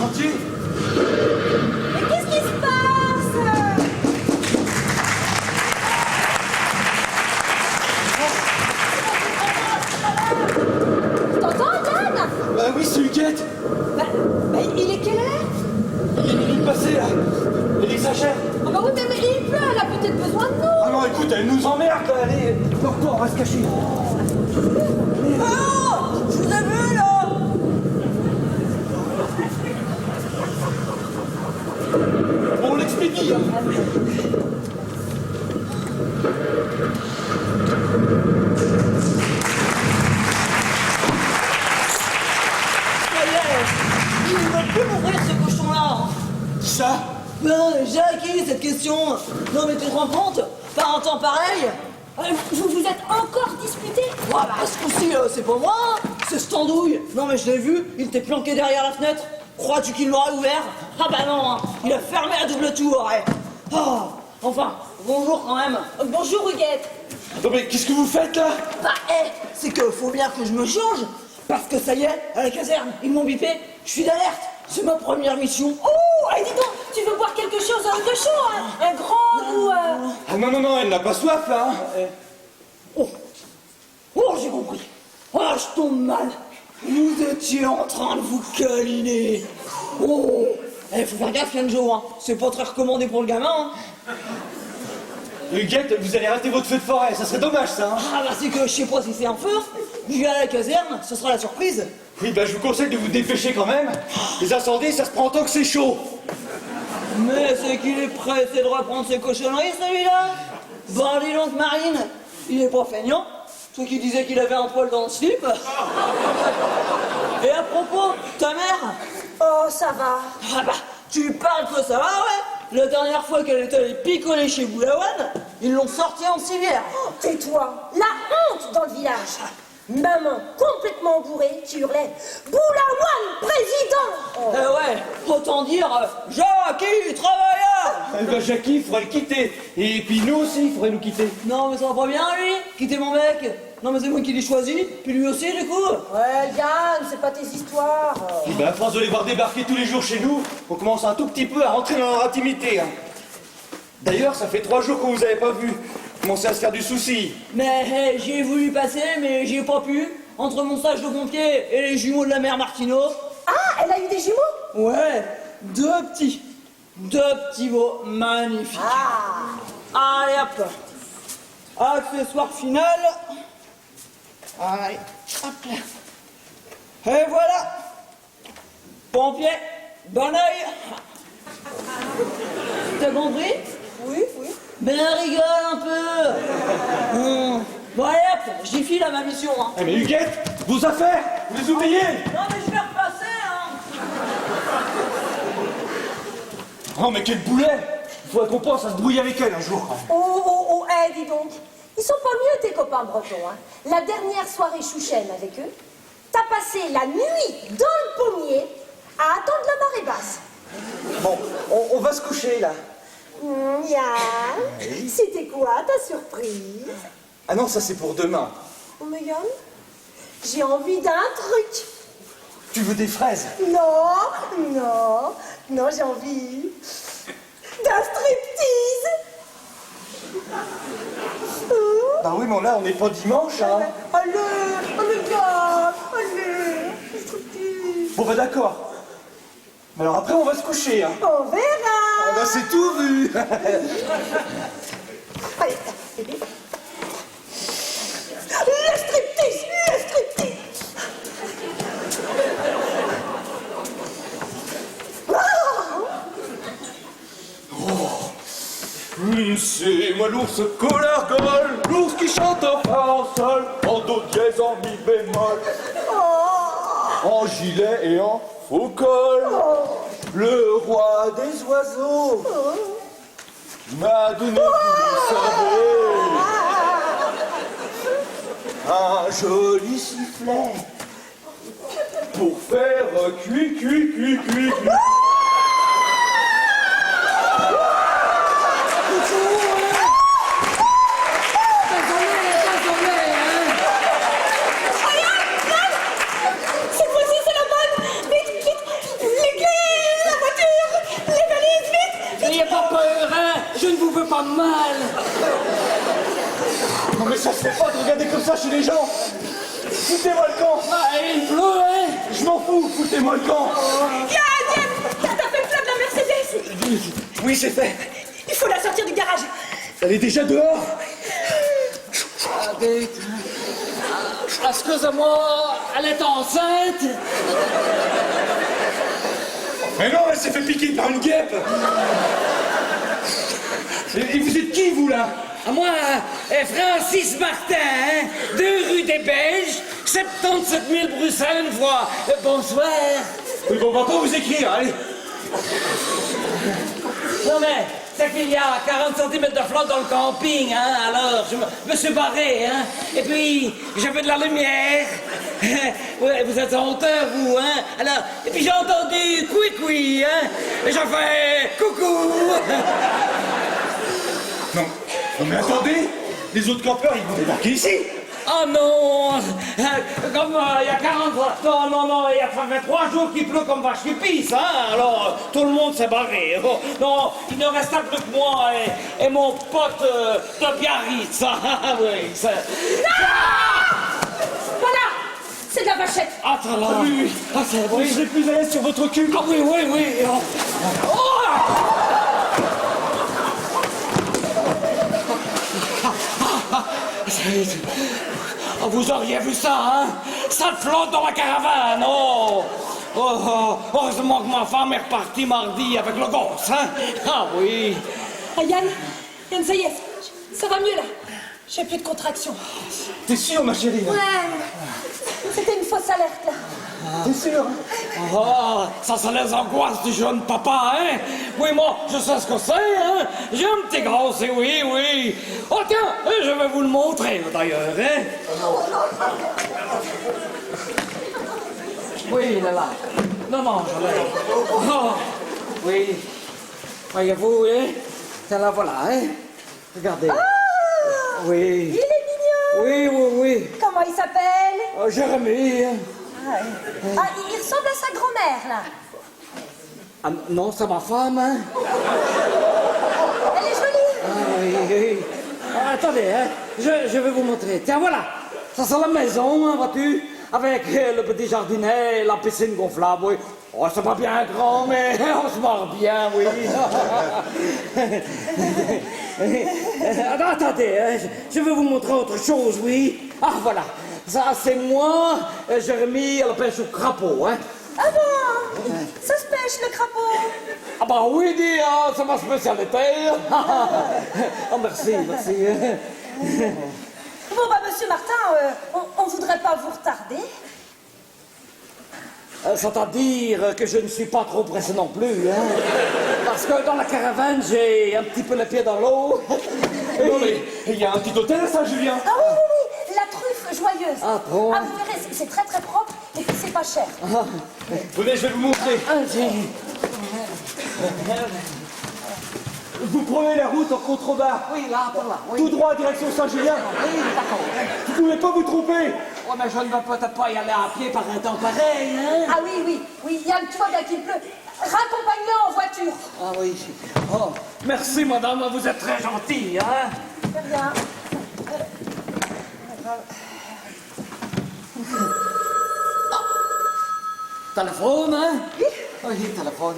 chantier. Mais qu'est-ce qui se passe? T'entends, Dan? Bah oui, c'est Huguette. Bah, il est quelle heure? Il est passé là. Elle exagère. Ah bah oui, mais il pleut, elle a peut-être besoin de nous. Ah non, écoute, elle nous emmerde là. Allez, porte-toi, on va se cacher. Oh, je vous ai vu là. On l'expédie. Hein. Ça y est, il ne veut plus mourir ce cochon-là. Qui ça? Ben, j'ai acquis cette question. Non mais tu te rends compte? Par un temps pareil? Vous vous êtes encore disputés? Ouais, bah ce coup-ci, c'est pas moi, hein. C'est cette andouille. Non mais je l'ai vu, il était planqué derrière la fenêtre. Crois-tu qu'il l'aurait ouvert? Ah bah non, hein. Il a fermé à double tour, ouais. Ah, enfin, bonjour quand même. Bonjour, Huguette. Non mais qu'est-ce que vous faites là? Bah, c'est que faut bien que je me change. Parce que ça y est, à la caserne, ils m'ont bipé. Je suis d'alerte. C'est ma première mission. Oh, dis donc, tu veux boire quelque chose de chaud, hein? Un grand ou... Ah non, non, non, elle n'a pas soif là. Hein. Oh, j'ai compris. Oh, je tombe mal. Vous étiez en train de vous câliner. Oh, faut faire gaffe, Yann Joe, hein. C'est pas très recommandé pour le gamin, hein. Huguette, vous allez rater votre feu de forêt, ça serait dommage ça. Hein. Ah bah c'est que je sais pas si c'est un feu. Je vais à la caserne, ce sera la surprise. Oui, bah je vous conseille de vous dépêcher quand même. Les incendies, ça se prend en tant que c'est chaud. Mais c'est qu'il est pressé de reprendre ses cochonneries, celui-là. Bon, dis donc, Marine, il est pas feignant. Toi qui disais qu'il avait un poil dans le slip. Et à propos, ta mère? Oh, ça va. Ah bah, tu parles que ça va, ouais. La dernière fois qu'elle est allée picoler chez Boulawan, ils l'ont sortie en civière. Oh, tais-toi. La honte dans le village. Maman, complètement bourrée, qui hurlait « Boulawan, président !» Eh ouais, autant dire Jackie, travailleur. Eh bah Jackie, il faudrait le quitter. Et puis nous aussi, il faudrait nous quitter. Non mais ça va pas bien lui, quitter mon mec. Non mais c'est moi qui l'ai choisi, puis lui aussi du coup. Ouais, Yann, c'est pas tes histoires. Et bah à force de les voir débarquer tous les jours chez nous, on commence un tout petit peu à rentrer dans leur intimité. Hein. D'ailleurs, ça fait 3 jours qu'on vous avait pas vu. Commencez à se faire du souci. Mais j'ai voulu passer, mais j'ai pas pu. Entre mon stage de pompier et les jumeaux de la mère Martineau. Ah, elle a eu des jumeaux? Ouais, deux petits veaux magnifiques. Ah. Allez hop. Accessoire final. Allez, hop là. Et voilà. Pompier, bon oeil. T'as compris? Oui, oui. Ben rigole un peu. Bon allez hop, j'y file à ma mission. Hein. Eh mais Huguette, vos affaires, vous les oubliez? Non mais je vais repasser. Hein. Oh mais quel boulet! Il faudrait qu'on pense à se brouiller avec elle un jour. Oh, dis donc. Ils sont pas mieux, tes copains bretons, hein. La dernière soirée chouchène avec eux, t'as passé la nuit dans le pommier à attendre la marée basse. Bon, on va se coucher là. Yann, c'était quoi ta surprise? Ah non, ça c'est pour demain. Oh, mais Yann, j'ai envie d'un truc. Tu veux des fraises? Non, j'ai envie d'un striptease. Bah oui, mais là on n'est pas dimanche, hein. Allez, Yann, allez, striptease. Bon bah d'accord. Mais alors après on va se coucher, hein. On verra. Ah bah c'est tout vu. Allez, bébé. Le striptease. C'est moi l'ours collargol, l'ours qui chante en fa en sol, en do dièse, en mi bémol, en gilet et en faux col. Le roi des oiseaux m'a donné, vous savez, un joli sifflet pour faire cui. Cette fois-ci, c'est la bonne. Vite, les clés. Non mais ça se fait pas de regarder comme ça chez les gens. Foutez-moi le camp. Ah, il pleut, hein? Je m'en fous, foutez-moi le camp. Yann, t'as fait le plein de la Mercedes. Oui, c'est fait. Il faut la sortir du garage. Elle est déjà dehors. Excusez-moi, elle est enceinte? Mais non, elle s'est fait piquer par une guêpe. Et vous êtes qui, vous, là? Moi, Francis Martin, hein, 2 rue des Belges, 77 000 Bruxelles une fois. Bonsoir. Oui, bon, on va pas vous écrire, allez. Non mais, c'est qu'il y a 40 cm de flotte dans le camping, hein, alors je me suis barré, hein. Et puis, j'avais de la lumière. Ouais, vous êtes en hauteur, vous, hein. Alors, et puis j'ai entendu coui-coui, hein. Et j'ai fait coucou. Non, non mais attendez. Les autres campeurs, ils vont débarquer ici. Oh non! Comme il y a 40 non, il y a 3 jours qu'il pleut comme vache qui pisse, hein? Alors, tout le monde s'est barré. Oh, non, il ne restait plus que moi et mon pote de Biarritz. Ah, oui, c'est... Voilà, c'est de la vachette. Attends là! Oui. Ah, c'est Oui, je oui. serai plus à l'aise sur votre cul. Ah oui. Oh! Oh, vous auriez vu ça, hein? Ça flotte dans la caravane, oh! Heureusement que ma femme est repartie mardi avec le gosse, hein? Ah oui! Ah, Yann, ça y est, ça va mieux là. J'ai plus de contraction. T'es sûr, ma chérie? Ouais, c'était une fausse alerte là. T'es sûr? Oh, ça c'est les angoisses du jeune papa, hein? Oui, moi, je sais ce que c'est, hein? J'ai un petit gosse, et oui. Oh, tiens, je vais vous le montrer, d'ailleurs, hein? Oui, là. Non, je l'ai. Oh, oui. Voyez-vous, hein? Tiens, là, voilà, hein? Regardez. Oui. Il est mignon. Oui. Comment il s'appelle? Oh, Jérémie. Ah, il ressemble à sa grand-mère là. Ah, non, c'est ma femme, hein? Elle est jolie. Ah, oui. Ah, attendez, hein? Je vais vous montrer. Tiens, voilà. Ça, c'est la maison, hein, vois-tu? Avec le petit jardinet, la piscine gonflable, oui. Oh, c'est pas bien grand, mais on se marre bien, oui. Attendez, hein, je vais vous montrer autre chose, oui. Ah, voilà. Ça, c'est moi, Jérémie, à la pêche au crapaud, hein. Ah bon? Ça se pêche le crapaud. Ah bah oui, dis, hein, c'est ma spécialité. Oh, merci. Bon bah monsieur Martin, on voudrait pas vous retarder. C'est-à-dire que je ne suis pas trop pressé non plus, hein. Parce que dans la caravane, j'ai un petit peu les pieds dans l'eau. Non mais, il y a un petit hôtel à Saint-Julien. Ah oui, la truffe joyeuse. Ah bon? Ah vous verrez, c'est très très propre et puis c'est pas cher. Venez, je vais vous montrer. Vous prenez la route en contrebas. Oui, là, par là. Oui. Tout droit, direction Saint-Julien. Oui, d'accord. Vous pouvez pas vous tromper. Oh, mais je ne vais peut-être pas y aller à pied par un temps pareil, hein? Ah oui, Yann, tu vois bien qu'il pleut. Raccompagne-le en voiture. Ah oui. Oh, merci, madame, vous êtes très gentille, hein. Très bien. Téléphone, hein? Oui, téléphone.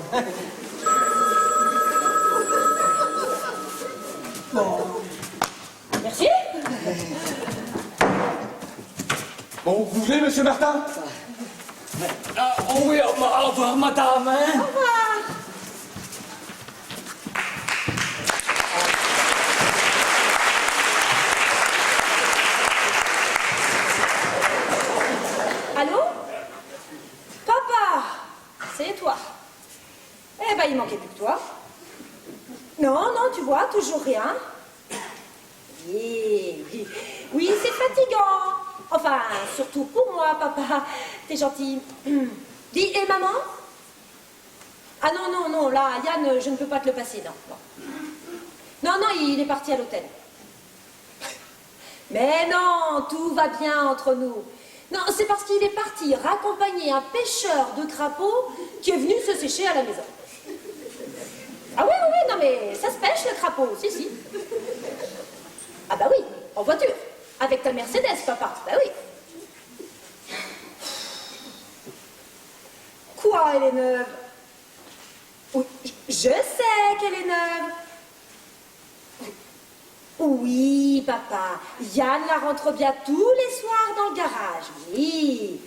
Merci. Bon, vous voulez, monsieur Martin? Ah, oh oui, au revoir, madame, hein? Au revoir. Allô? Papa, c'est toi. Eh ben, il manquait plus que toi. Non, tu vois, toujours rien. Oui, c'est fatigant. Enfin, surtout pour moi, papa. T'es gentil. Dis, et maman? Ah non, là, Yann, je ne peux pas te le passer, non. Non, il est parti à l'hôtel. Mais non, tout va bien entre nous. Non, c'est parce qu'il est parti raccompagner un pêcheur de crapauds qui est venu se sécher à la maison. Ah oui, non mais ça se pêche le crapaud, si. Ah bah oui, en voiture. Avec ta Mercedes, papa. Bah oui. Quoi, elle est neuve? Oui, je sais qu'elle est neuve. Oui, papa. Yann la rentre bien tous les soirs dans le garage. Oui.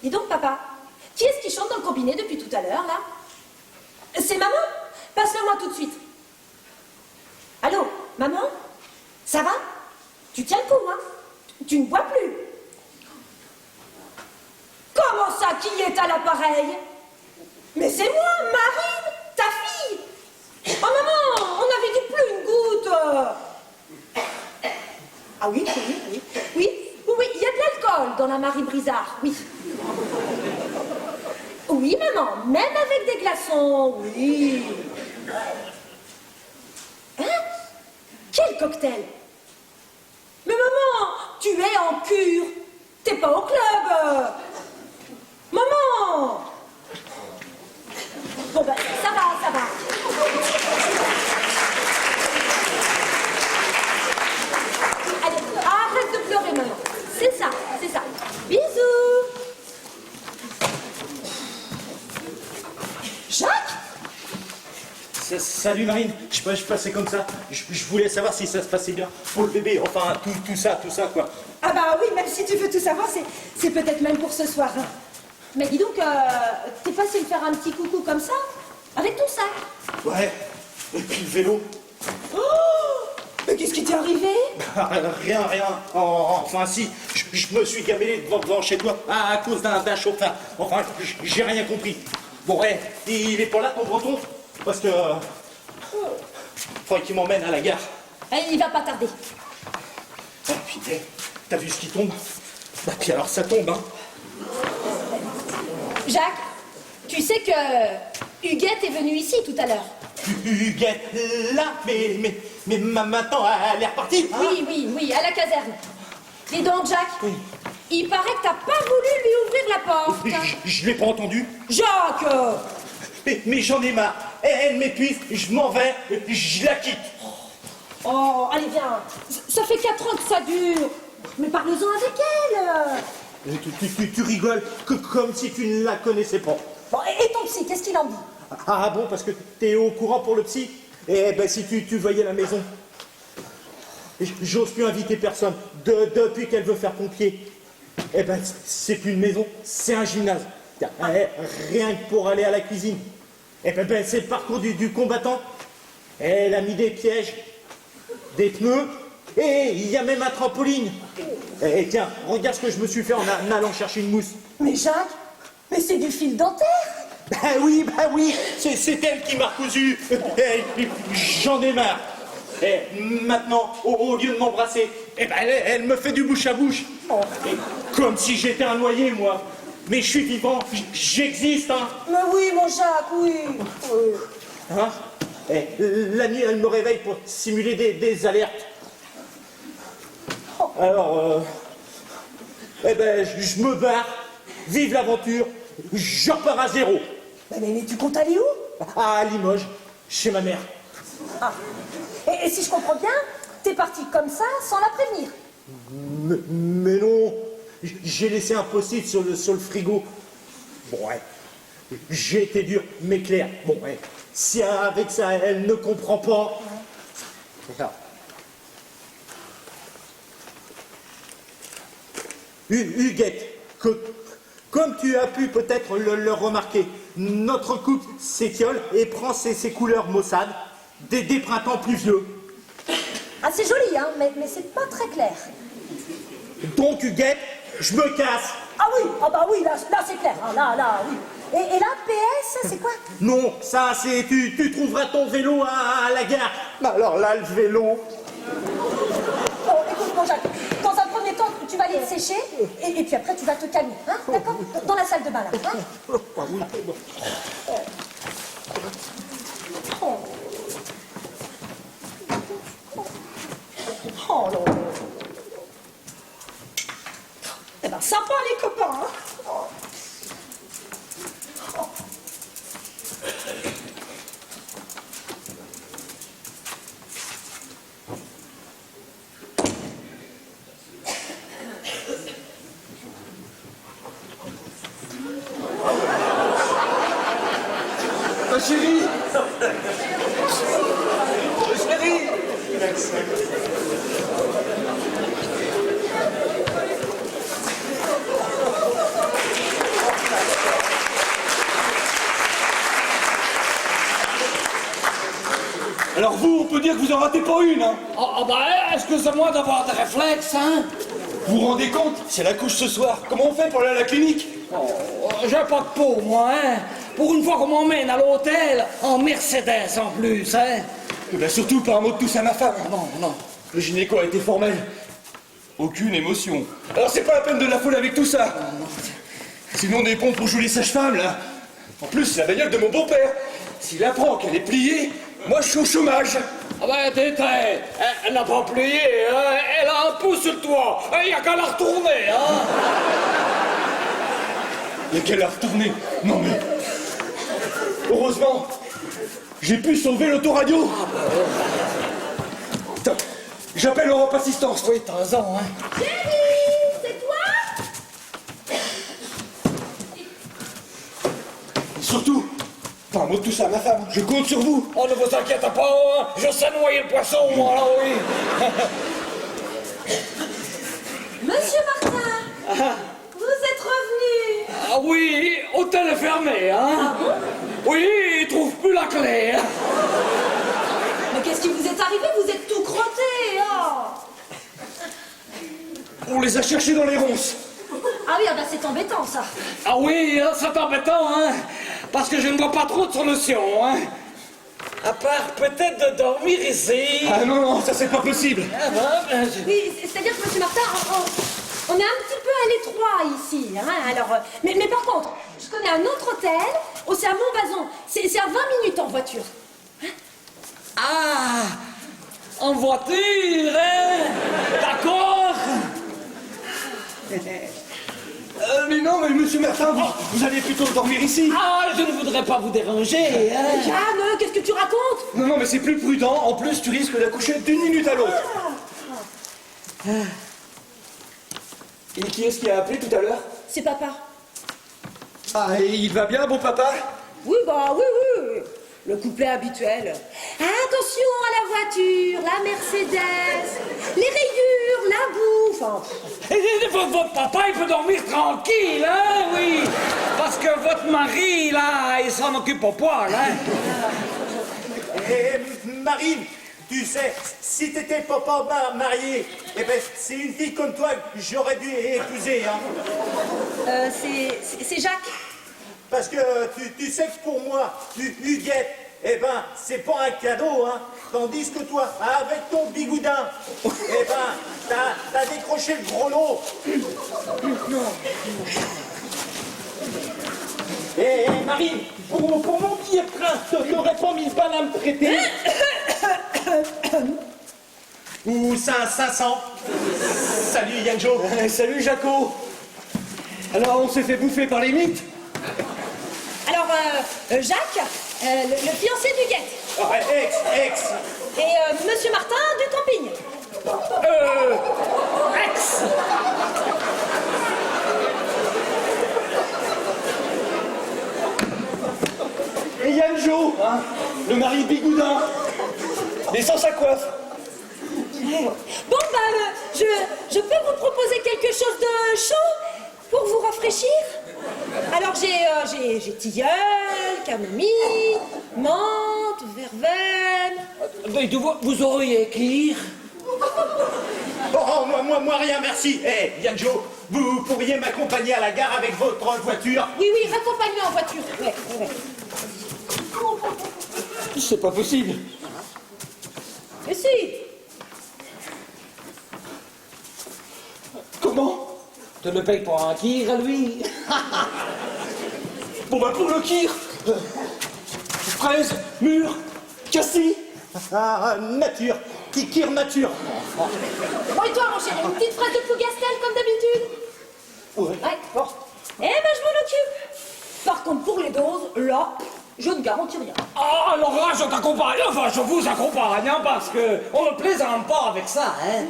Dis donc, papa, qui est-ce qui chante dans le combiné depuis tout à l'heure, là? C'est maman? Passe-le-moi tout de suite. Allô, maman? Ça va? Tu tiens le coup, hein? Tu ne bois plus. Comment ça, qui est à l'appareil? Mais c'est moi, Marine, ta fille. Oh maman, on avait dit plus une goutte. Ah oui, oui, il y a de l'alcool dans la Marie Brizard, oui. Oui, maman, même avec des glaçons, oui. Hein? Quel cocktail? Mais maman, tu es en cure. T'es pas au club. Maman! Bon ben, ça va. Allez, arrête de pleurer, maman. C'est ça. Bisous. Jacques? Salut Marine, je passais comme ça. Je voulais savoir si ça se passait bien pour le bébé, enfin tout ça quoi. Ah bah oui, même si tu veux tout savoir, c'est peut-être même pour ce soir. Hein. Mais dis donc, t'es passé me faire un petit coucou comme ça, avec ton sac. Ouais, et puis le vélo. Oh, mais qu'est-ce qui t'est arrivé? Rien. Enfin si, je me suis gamellé devant chez toi à cause d'un chauffard. Enfin, j'ai rien compris. Bon ouais, il est pas là ton breton? Parce que... faudrait qu'il m'emmène à la gare. Il va pas tarder. Ah, puis, t'as vu ce qui tombe? Bah puis alors ça tombe, hein. Jacques, tu sais que Huguette est venue ici tout à l'heure. Huguette, là, mais maintenant elle est repartie, hein? Oui, à la caserne. Dis donc, Jacques, Oui. il paraît que t'as pas voulu lui ouvrir la porte. Je l'ai pas entendu. Jacques! Mais j'en ai marre. Elle m'épuise, je m'en vais, je la quitte. Oh, allez, viens. Ça fait 4 ans que ça dure. Mais parle-en avec elle. Tu rigoles comme si tu ne la connaissais pas. Bon, et ton psy, qu'est-ce qu'il en dit? Ah bon, parce que t'es au courant pour le psy? Eh ben si tu voyais la maison. J'ose plus inviter personne depuis qu'elle veut faire pompier. Eh ben c'est plus une maison, c'est un gymnase. Rien que pour aller à la cuisine. Eh ben c'est le parcours du combattant. Elle a mis des pièges, des pneus, et il y a même un trampoline. Et tiens, regarde ce que je me suis fait en allant chercher une mousse. Mais Jacques, mais c'est du fil dentaire. Bah oui, c'est elle qui m'a recousu. J'en ai marre. Et maintenant, au lieu de m'embrasser, eh ben elle me fait du bouche à bouche. Et comme si j'étais un noyé, moi. Mais je suis vivant, j'existe, hein. Mais oui, mon Jacques, oui. Hein? Et la nuit, elle me réveille pour simuler des alertes. Alors, eh ben, je me barre, vive l'aventure, je repars à zéro. Mais tu comptes aller où? À Limoges, chez ma mère. Ah. Et si je comprends bien, t'es parti comme ça, sans la prévenir. Mais non, j'ai laissé un post-it sur le frigo. Bon, ouais, j'ai été dur, mais clair. Bon, ouais, si avec ça, elle ne comprend pas... Regarde. Huguette, comme tu as pu peut-être le remarquer, notre couple s'étiole et prend ses couleurs maussades des printemps pluvieux. Ah, c'est joli, hein, mais c'est pas très clair. Donc, Huguette, je me casse. Ah oui, là c'est clair, hein, là, oui. Et là, PS, c'est quoi? Non, ça, c'est... Tu trouveras ton vélo à la gare. Alors là, le vélo... Bon, écoute, mon Jacques, dans un premier temps, tu vas aller te sécher, et puis après, tu vas te calmer, hein, d'accord? Dans la salle de bain, là, hein? Ah oui, bon. Oh là là. Eh ben, sympa, les copains, hein? chérie. Chérie. Alors vous, on peut dire que vous en ratez pas une, hein? Excusez-moi d'avoir des réflexes, hein. Vous vous rendez compte? C'est la couche ce soir. Comment on fait pour aller à la clinique? J'ai pas de peau, moi, hein. Pour une fois qu'on m'emmène à l'hôtel, en Mercedes en plus, hein. Eh ben surtout pas un mot de tous à ma femme. Non, non. Le gynéco a été formel. Aucune émotion. Alors c'est pas la peine de l'affoler avec tout ça. Sinon on est bon pour jouer les sages-femmes, là. En plus, c'est la bagnole de mon beau-père. S'il apprend qu'elle est pliée, moi je suis au chômage. Ah ben, t'étais, elle n'a pas plié, hein. Elle a un pouce sur le toit. Il n'y a qu'à la retourner, hein. Il y a qu'à la retourner. Non mais... Heureusement, j'ai pu sauver l'autoradio. Attends, j'appelle Europe Assistance. Oui, t'as raison, hein. Chérie, c'est toi? Et surtout, pas un mot de tout ça à ma femme. Je compte sur vous. Oh, ne vous inquiétez pas, hein. Je sais noyer le poisson, moi, là, oui. Monsieur Martin, vous êtes revenu. Ah oui, hôtel est fermé, hein. Oui, ils trouvent plus la clé, hein. Mais qu'est-ce qui vous est arrivé? Vous êtes tout crotté, oh. On les a cherchés dans les ronces. Ah oui, ah bah c'est embêtant, ça. Ah oui, c'est embêtant, hein. Parce que je ne vois pas trop de solution, hein. À part peut-être de dormir ici. Ah non, non, ça c'est pas possible. Ah ben, Oui, c'est-à-dire que monsieur Martin, on est un petit peu à l'étroit ici, hein. Alors, mais par contre, je connais un autre hôtel, c'est à Montbazon. C'est à 20 minutes en voiture. Ah, en voiture, hein. D'accord. Mais non, mais monsieur Martin, vous allez plutôt dormir ici. Ah, je ne voudrais pas vous déranger, hein. Jeanne, qu'est-ce que tu racontes? Non, non, mais c'est plus prudent. En plus, tu risques d'accoucher d'une minute à l'autre. Et qui est-ce qui a appelé tout à l'heure? C'est papa. Ah, et il va bien, bon papa? Oui, bah oui. Le couplet habituel. Attention à la voiture, la Mercedes, les rayures, la bouffe. Enfin, Votre papa, il peut dormir tranquille, hein, oui. Parce que votre mari, là, il s'en occupe au poil, hein. Et Marine, tu sais, si t'étais papa marié, eh ben c'est une fille comme toi que j'aurais dû épouser, hein. c'est Jacques. Parce que tu sais que pour moi, Huguette, eh ben, c'est pas un cadeau, hein. Tandis que toi, avec ton bigoudin, eh ben, t'as décroché le gros lot. Eh, Marie, pour mon billet de train, t'aurais pas 1000 balles à me prêter? Ou 500? Salut Yanjo. Salut Jaco. Alors, on s'est fait bouffer par les mythes? Alors, Jacques, le fiancé d'Huguette. Ex. Et monsieur Martin du camping. Ex. Et Yanjo, hein, le mari bigoudin. Et sans sa coiffe. Bon, bah, je peux vous proposer quelque chose de chaud pour vous rafraîchir? Alors, j'ai tilleul, camomille, menthe, verveine. Vous auriez écrire. Oh, moi rien, merci. Eh, Yanjo, vous pourriez m'accompagner à la gare avec votre voiture? Oui, raccompagne-le en voiture. Ouais. C'est pas possible. Mais si. Comment? Tu le payes pour un kir, lui. Bon bah pour le kir, fraise, mûre, cassis. Ah, nature. Kir nature. Bon, et toi, mon chéri, une petite fraise de Plougastel comme d'habitude? Ouais. Ouais, bon. Eh ben, je m'en occupe. Par contre, pour les doses, là, je ne garantis rien. Ah, alors là, je t'accompagne. Enfin, je vous accompagne, hein, parce que on ne plaisante pas avec ça, hein.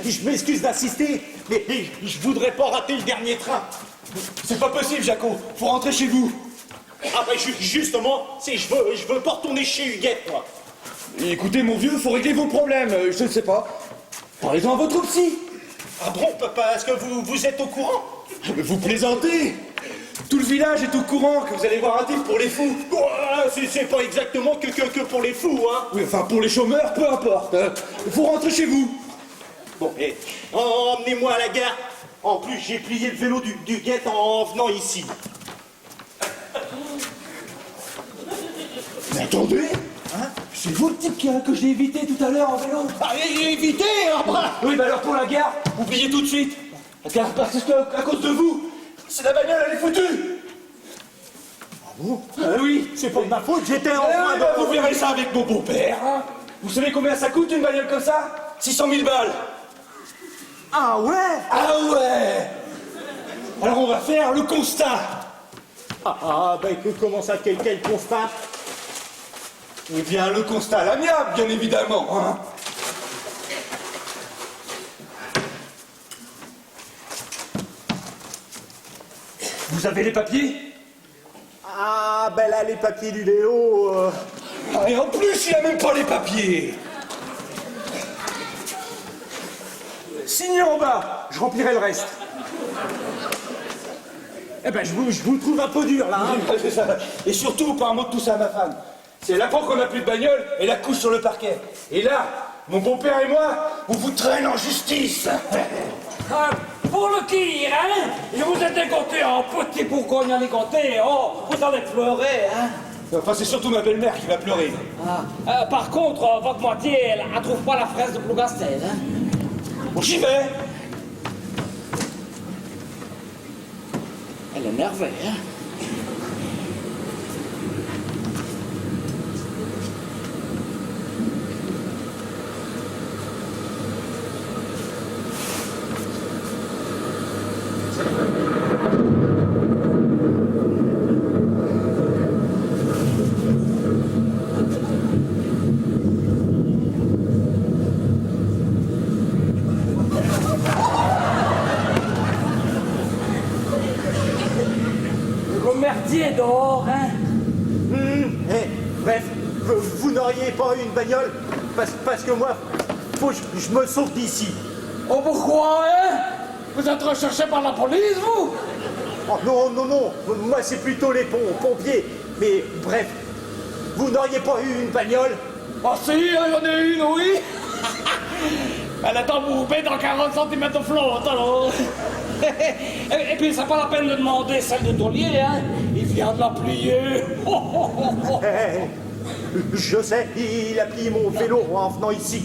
Je m'excuse d'insister, mais je voudrais pas rater le dernier train. C'est pas possible, Jaco. Faut rentrer chez vous. Ah bah justement, je veux pas retourner chez Huguette, moi. Écoutez, mon vieux, faut régler vos problèmes. Je ne sais pas. Parlez-en à votre psy. Ah bon, parce que vous êtes au courant? Mais vous plaisantez. Tout le village est au courant que vous allez voir un type pour les fous. C'est pas exactement que pour les fous, hein. Oui, enfin, pour les chômeurs, peu importe. Faut rentrer chez vous. Bon, emmenez-moi à la gare. En plus, j'ai plié le vélo du guette en venant ici. Mais attendez, hein, c'est vous le type que j'ai évité tout à l'heure en vélo. Ah, évitez, hein, bah. Oui, bah alors pour la gare, oubliez tout de suite. Parce qu'à cause de vous, c'est la bagnole, elle est foutue. Ah bon? Oui. C'est pas de ma faute, j'étais en train de... Vous verrez ça avec mon beau-père. Hein. Vous savez combien ça coûte une bagnole comme ça? 600 000 balles. Ah ouais? Ah ouais. Alors on va faire le constat. Bah comment ça, quel constat? Eh bien, le constat à l'amiable, bien évidemment. Hein. Vous avez les papiers? Ah, ben là, les papiers du vélo... Ah, et en plus, il a même pas les papiers. Signez en bas, je remplirai le reste. Eh ben, je vous trouve un peu dur, là, hein. C'est ça. Et surtout, pas un mot de tout ça à ma femme. C'est elle apprend qu'on n'a plus de bagnole et la couche sur le parquet. Et là, mon beau-père et moi, on vous traîne en justice. Pour le tir, hein? Je vous ai dégoté en petit bourgogne en égoté. Oh, vous allez pleurer, hein? Enfin, c'est surtout ma belle-mère qui va pleurer. Par contre, votre moitié, elle trouve pas la fraise de Plougastel, hein? Bon, j'y vais. Elle est énervée, hein? Merdier dehors, hein? Bref, vous n'auriez pas une bagnole parce que moi, faut que je me sauve d'ici. Oh, pourquoi, hein? Vous êtes recherché par la police, vous? Oh, non, moi c'est plutôt les pompiers. Mais bref, vous n'auriez pas eu une bagnole? Oh si, il y en a une, oui. Elle est embourbée dans 40 cm de flotte, alors. Et puis, c'est pas la peine de demander celle de taulier, hein. Il vient de la plier. Je sais, il a plié mon vélo en venant ici.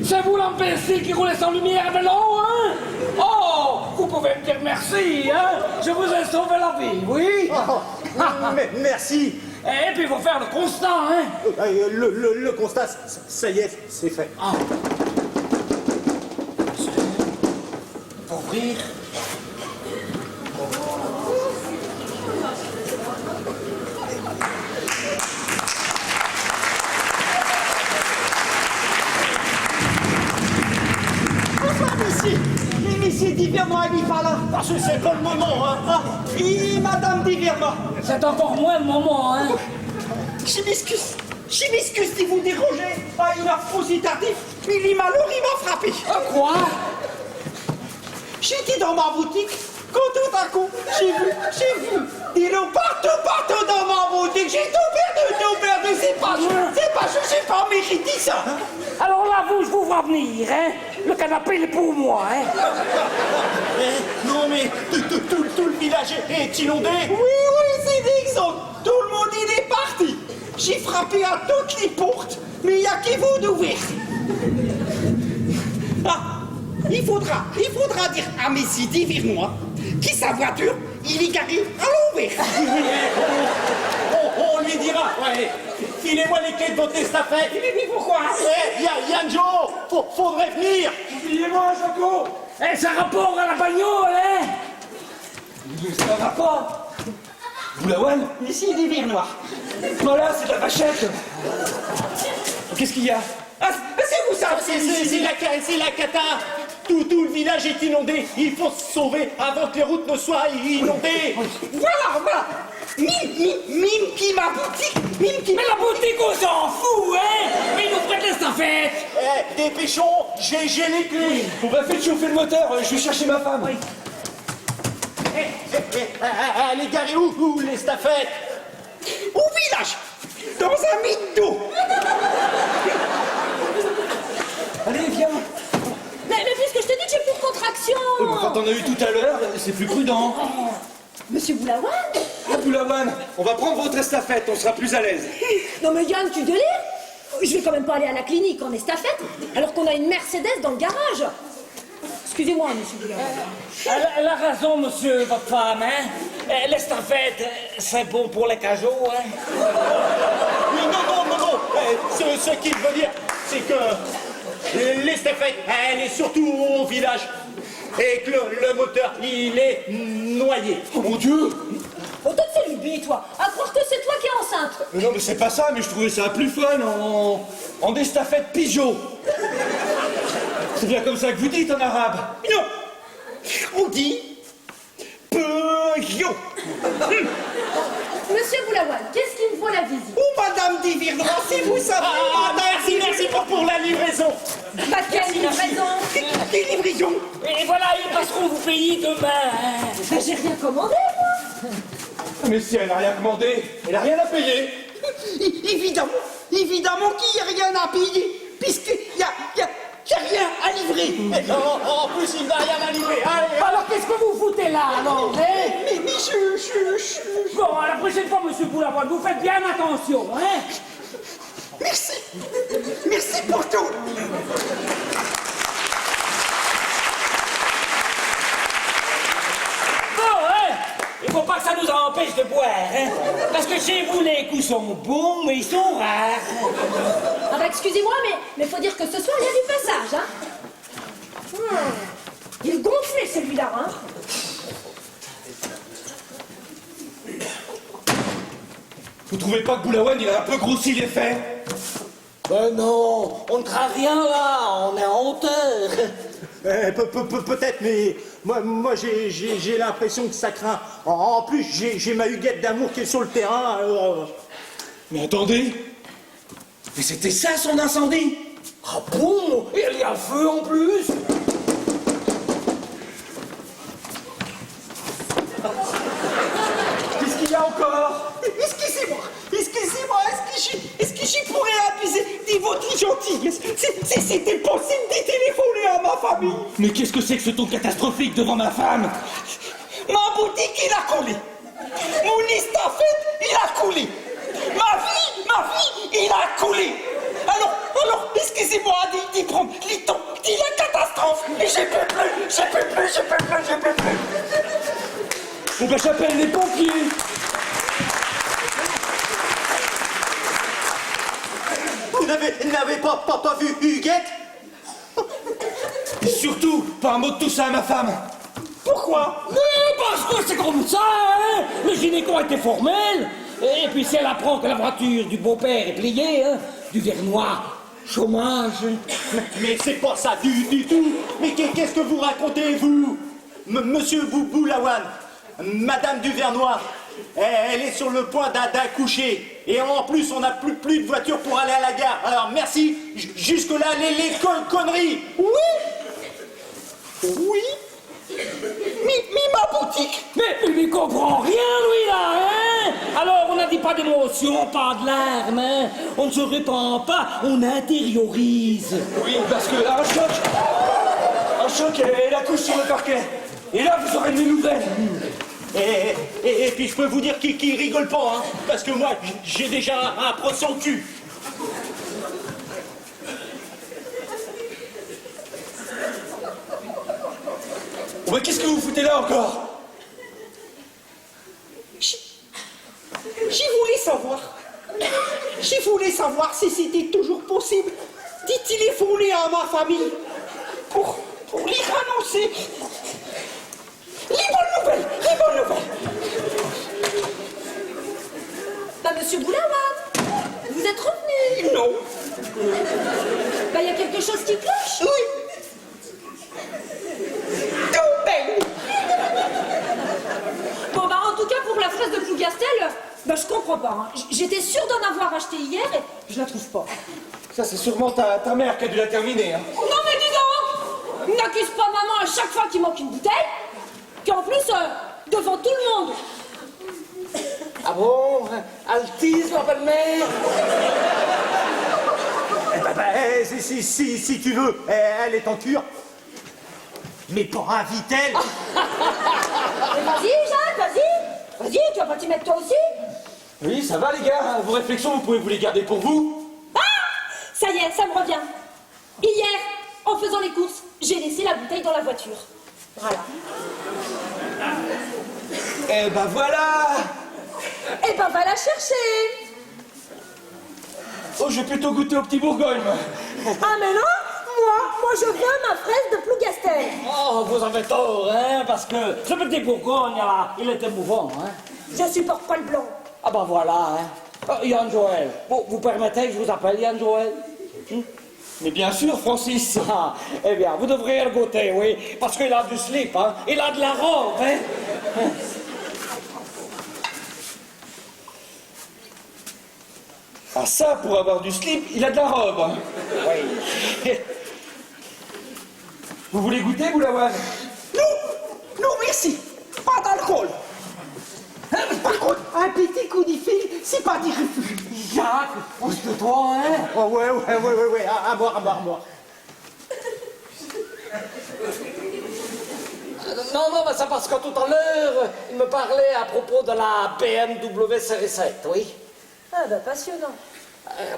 C'est vous l'imbécile qui roulait sans lumière à vélo, hein? Oh, vous pouvez me dire merci, hein? Je vous ai sauvé la vie, oui? Mais merci. Et puis, il faut faire le constat, hein? Le constat, ça y est, c'est fait. Ouvrir. Bonsoir, monsieur. Monsieur Divernois, il n'est pas là. Parce que c'est pas le moment, hein. Et madame Divernois. C'est encore moins le moment, hein? Je m'excuse si vous dérangez. Il a aussi tardif. Il m'a frappé. Quoi? J'étais dans ma boutique, quand tout à coup, j'ai vu des loups partout dans ma boutique. J'ai tout perdu, c'est pas je sais pas mérité ça. Alors là, je vous vois venir, hein? Le canapé, il est pour moi, hein? Non mais tout le village est inondé. Oui, c'est exemple. Tout le monde, il est parti. J'ai frappé à toutes les portes, mais il n'y a que vous d'ouvrir. Il faudra dire à Messie Divernois que sa voiture, il est garé à l'envers. On lui dira, ouais, filez-moi les clés de votre estafette. Mais pourquoi? Yanjo, faudrait venir. Oubliez-moi, Jaco. Eh, ça rapporte à la bagnole, hein? Ça va pas. Vous la voile? Messie Divernois. Voilà, c'est de la vachette. Qu'est-ce qu'il y a? C'est où ça? C'est la cata. Tout le village est inondé. Il faut se sauver avant que les routes ne soient inondées. Voilà. Mime qui ma boutique. Mais la boutique, on s'en fout, hein. Mais il nous prête l'estafette. Dépêchons, j'ai les clés. On va faire chauffer le moteur, je vais chercher ma femme. Allez, garez où l'estafette? Au village. Dans un mythe d'eau. Allez, viens. Mais puisque je te dis que j'ai plus de contraction. Quand on a eu tout à l'heure, c'est plus prudent. Monsieur Boulawan? Ah, Boulawan, on va prendre votre estafette, on sera plus à l'aise. Non mais Yann, tu délires? Je vais quand même pas aller à la clinique en estafette, alors qu'on a une Mercedes dans le garage. Excusez-moi, monsieur Boulawan. Elle a raison, monsieur, votre femme, hein. L'estafette, c'est bon pour les cajots, hein. Oui, non. Ce qu'il veut dire, c'est que l'estafette, elle est surtout au village. Et que le moteur, il est noyé. Oh mon Dieu! Oh, toi, c'est lubi, toi. À croire que c'est toi qui es enceinte. Mais non, mais c'est pas ça, mais je trouvais ça plus fun en estafette Peugeot. C'est bien comme ça que vous dites en arabe. Non, on dit Peugeot. Monsieur Boulawan, qu'est-ce qui me vaut la visite? Ou Madame Divirdra, si vous savez. Merci pour la livraison. Bah, quelle livraison? Des livraisons. Et voilà, ils passeront vous payer demain, hein. Bah, j'ai rien commandé, moi. Mais si elle n'a rien commandé, elle a rien à payer. Évidemment qu'il n'y a rien à payer, puisqu'il n'y a rien à livrer. En plus, il n'a rien à livrer. Allez, Alors qu'est-ce que vous foutez là, alors, hein? Mais je... Bon, à la prochaine fois, monsieur Boulawan, vous faites bien attention, hein? Merci pour tout. Bon, hein? Il faut pas que ça nous empêche de boire, hein? Parce que chez vous, les coups sont bons, mais ils sont rares. Ah bah, excusez-moi, mais faut dire que ce soir, il y a du passage, hein. Il est gonflé, celui-là, hein. Vous trouvez pas que Boulawan, il a un peu grossi les faits? Ben non, on ne craint rien là, on est en hauteur. Peut-être, mais moi j'ai l'impression que ça craint. En plus, j'ai ma Huguette d'amour qui est sur le terrain, alors... Mais attendez, mais c'était ça son incendie? Ah bon? Et il y a le feu en plus? Qu'est-ce qu'il y a encore? Excusez-moi, est-ce que j'y pourrais abuser de votre gentillesse? C'était possible de téléphoner à ma famille. Mais qu'est-ce que c'est que ce ton catastrophique devant ma femme? Ma boutique, il a coulé. Mon estafette, il a coulé. Ma vie, il a coulé. Alors, excusez-moi d'y prendre les temps, dit la catastrophe. Et je peux plus. Bon ben j'appelle les pompiers. Vous n'avez pas vu Huguette? Et surtout, pas un mot de tout ça à ma femme. Pourquoi? Parce que c'est comme ça, hein? Le gynéco a été formel. Et puis si elle apprend que la voiture du beau-père est pliée, hein, du vernois, chômage. Mais c'est pas ça du tout. Mais qu'est-ce que vous racontez, vous? Monsieur Boulawan, Madame Duvernois, elle est sur le point d'accoucher. Et en plus, on n'a plus de voiture pour aller à la gare. Alors merci, jusque-là, les conneries. Oui. Mais ma boutique. Mais il ne comprend rien, lui, là, hein? Alors, on n'a dit pas d'émotion, pas de larmes, hein? On ne se répand pas, on intériorise. Oui, parce que un choc, elle accouche sur le parquet. Et là, vous aurez des nouvelles. Et puis je peux vous dire qu'il rigole pas, hein, parce que moi, j'ai déjà un procès au cul. Bon, mais qu'est-ce que vous foutez là encore? Je voulais savoir si c'était toujours possible de téléphoner à ma famille pour lui annoncer les bonnes nouvelles. Bah, monsieur Boulawan, Vous êtes revenu? Non. Bah, il y a quelque chose qui cloche. Oui. Tout belle. Bon, bah, en tout cas, pour la fraise de Plougastel, bah, je comprends pas. Hein. J'étais sûre d'en avoir acheté hier et je la trouve pas. Ça, c'est sûrement ta mère qui a dû la terminer. Hein. Non, mais dis donc! N'accuse pas maman à chaque fois qu'il manque une bouteille, puis en plus, devant tout le monde. Ah bon? Altise, ma belle-mère? Si tu veux, elle est en cure. Mais pour un Vitel. Mais vas-y, Jacques, vas-y. Vas-y, tu vas pas t'y mettre toi aussi? Oui, ça va les gars. Vos réflexions, vous pouvez vous les garder pour vous. Ah! Ça y est, ça me revient. Hier, en faisant les courses, j'ai laissé la bouteille dans la voiture. Voilà. Eh ben voilà. Eh ben, va la chercher. Oh, je vais plutôt goûter au petit Bourgogne. moi. Ah, mais non, moi je veux ma fraise de Plougastel. Oh, vous avez tort, hein, parce que ce petit Bourgogne, là, il était mouvant, hein. Je supporte pas le blanc. Ah ben voilà, hein. Oh, Yann Joël, vous permettez que je vous appelle Yann Joël? Mais bien sûr, Francis. Ah, eh bien, vous devriez le goûter, oui, parce qu'il a du slip, hein. Il a de la robe, hein. Ah ça, pour avoir du slip, il a de la robe. Oui. Vous voulez goûter, Boulawan? Non, merci. Pas d'alcool. Par contre, un petit coup de fil, c'est pas du refus. Jacques, pousse-toi, hein. Oh, ouais, à boire. Non, mais c'est parce que tout à l'heure, il me parlait à propos de la BMW série 7, oui. Ah, bah, passionnant.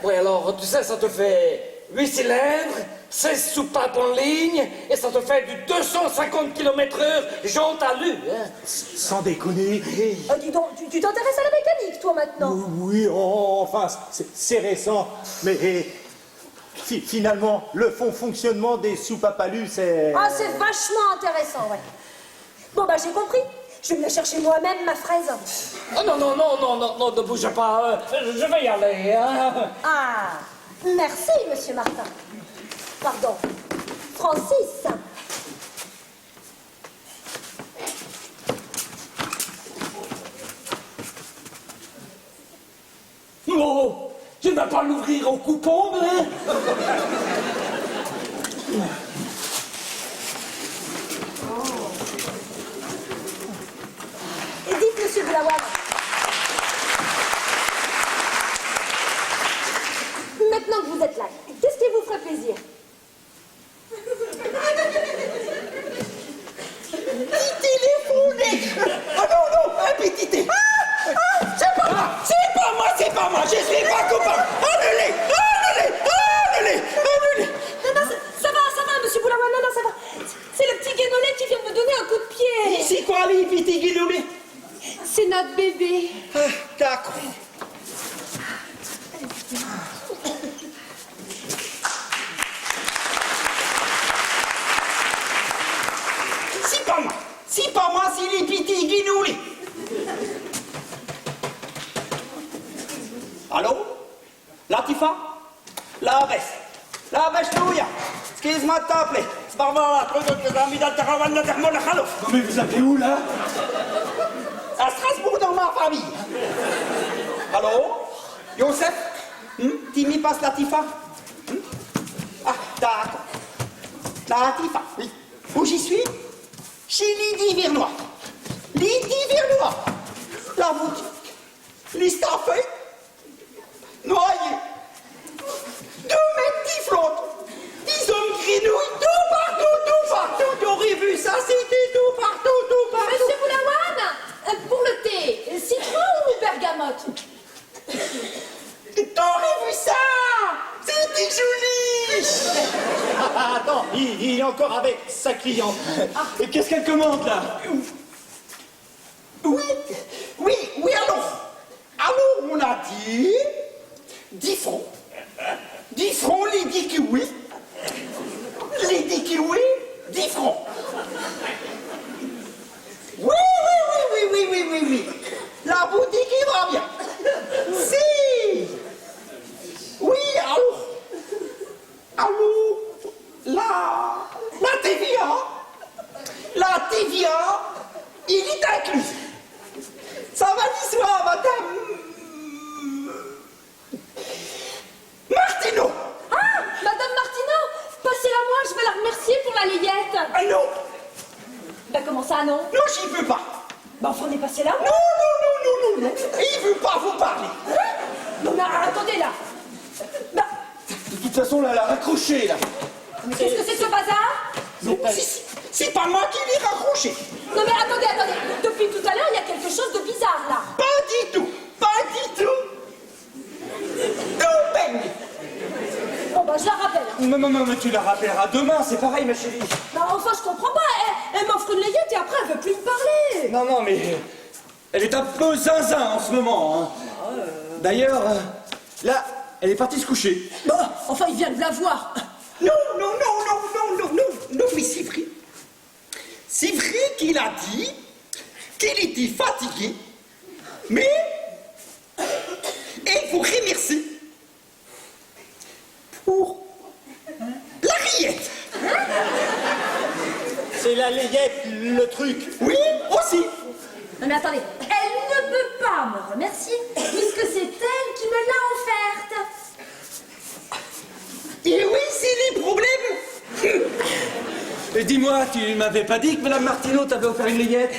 Oui, alors, tu sais, ça te fait 8 cylindres, 16 soupapes en ligne, et ça te fait du 250 km/h jante à l'U, hein. Sans déconner. Dis donc, tu t'intéresses à la mécanique, toi, maintenant? Oui, enfin, c'est récent. Mais finalement, le fonctionnement des soupapes à lu, c'est... Ah, c'est vachement intéressant, ouais. Bon, bah, j'ai compris. Je vais venir chercher moi-même ma fraise. Oh, non, ne bougez pas, je vais y aller, hein. Ah, merci, monsieur Martin. Pardon, Francis. Oh, je ne vais pas l'ouvrir au coupon, hein. Et dites, monsieur Boulawan, maintenant que vous êtes là, qu'est-ce qui vous ferait plaisir? Téléphoner. Oh non, un petit thé. C'est pas moi, je suis pas copain. Annulez. Non, ça va, monsieur Boulawan, non, ça va. C'est le petit Guénolé qui vient de me donner un coup de pied. C'est quoi les petits guillemets? C'est notre bébé. D'accord. C'est pas moi, c'est les petits guinoulés. Allô? Latifa? La bêche nouya. Excuse-moi de t'appeler. C'est pas moi, truc de tes amis d'Alterawan de Termol Khalouf. Non mais vous appelez où là? À Strasbourg, dans ma famille. Allô? Youssef? Timmy passe Latifa? Ah, d'accord. Latifa, oui. Où j'y suis? Chez Lydie Vernois. Lydie Vernois. La boutique. Les staffés. Noyés. 2 petits flottes. 10 hommes grenouilles. Tout partout. T'aurais vu ça, c'était tout partout. Monsieur Boulawan, pour le thé, citron ou bergamote? T'aurais vu ça? C'était joli. Attends, il est encore avec sa cliente. Et qu'est-ce qu'elle commande là? Oui, alors on a dit 10 francs. 10 francs, les 10 kiwis. Les 10 kiwis, 10 francs. Oui. La boutique, il va bien. Si. bah non. Non, j'y veux pas. Bah enfin, on est passé là. Non, non, non, non, non, non. Il veut pas vous parler. Non, mais attendez là. Bah, De toute façon, là, elle a raccroché, là. mais qu'est-ce que c'est que ce bazar? Non, c'est pas moi qui l'ai raccroché. Non, mais attendez, attendez. Depuis tout à l'heure, il y a quelque chose de bizarre là. Pas du tout. Pas du tout. Tout baigne. Bon, bah je la rappelle. Non, non, non, mais tu la rappelleras demain, c'est pareil, ma chérie. Non, enfin, je comprends pas. Elle m'offre une layette et après, elle veut plus me parler. Non, non, mais elle est un peu zinzin en ce moment. Hein. D'ailleurs, là, elle est partie se coucher. Bah, enfin, il vient de la voir. Non, non, non, non, non, non, non, non, mais c'est vrai. C'est vrai qu'il a dit qu'il était fatigué, mais il vous remercie pour la rillette. C'est la layette, le truc. Oui, aussi. Non, mais attendez. Elle ne peut pas me remercier puisque c'est elle qui me l'a offerte. Et oui, c'est les problèmes. Et dis-moi, tu m'avais pas dit que Madame Martineau t'avait offert une layette?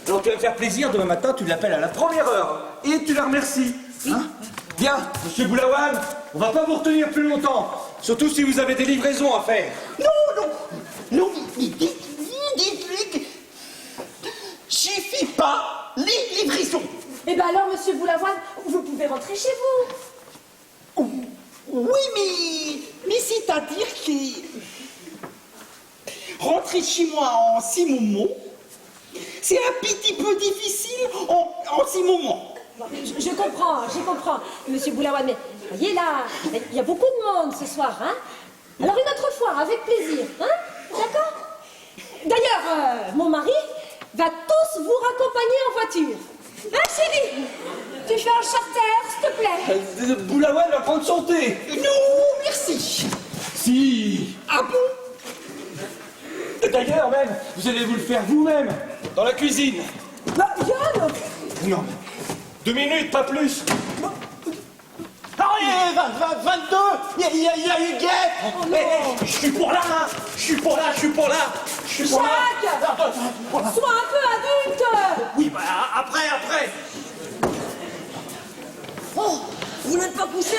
Alors tu vas me faire plaisir, demain matin, tu l'appelles à la première heure. Et tu la remercies. Hein? Bien, monsieur Boulawan, on va pas vous retenir plus longtemps. Surtout si vous avez des livraisons à faire. Non, non, non, j'y fais pas les livraisons. Eh ben alors, monsieur Boulavoine, vous pouvez rentrer chez vous. Oui, mais c'est-à-dire que rentrer chez moi en 6 moments, c'est un petit peu difficile en 6 moments. Je comprends, je comprends, monsieur Boulawan, mais voyez là, il y a beaucoup de monde ce soir, hein. Alors une autre fois, avec plaisir, hein. D'accord? D'ailleurs, mon mari va tous vous raccompagner en voiture. Hein, chérie? Tu fais un charter, s'il te plaît? Boulawan va prendre son thé. Non, merci. Si. Ah bon? Et d'ailleurs, même, vous allez vous le faire vous-même, dans la cuisine. Bah, Yann! Non, 2 minutes, pas plus. Allez, 22. Il y a eu guette. Oh non. Je suis pour là. Je suis pour là. Je suis pour là. Je suis pour là. Jacques! Sois un peu adulte! Oui, bah après. Oh, vous n'êtes pas couché?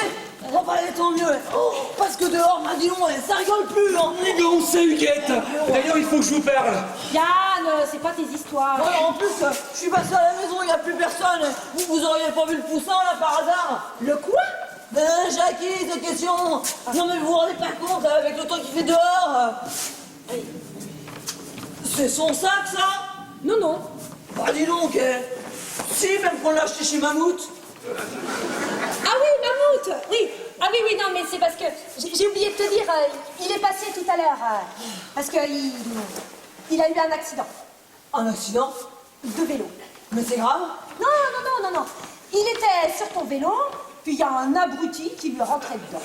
Oh, bah, tant mieux. Oh, parce que dehors, bah, dis donc, ça rigole plus, hein. Mais on sait, Huguette. D'ailleurs, il faut que je vous parle. Yann, c'est pas tes histoires. Ouais, en plus, je suis passé à la maison, il n'y a plus personne. Vous auriez pas vu le poussin, là, par hasard? Le quoi? Jackie, cette question. Non, mais vous vous rendez pas compte, avec le temps qu'il fait dehors. C'est son sac, ça? Non, non. Bah, dis donc, si, même qu'on l'a acheté chez Mammouth. Ah oui, Mammouth, oui. Ah oui, oui, non, mais c'est parce que j'ai oublié de te dire, il est passé tout à l'heure, parce que il a eu un accident Un accident? de vélo. Mais c'est grave. Non, non, non, non, non. Il était sur ton vélo, puis il y a un abruti qui lui rentrait dedans.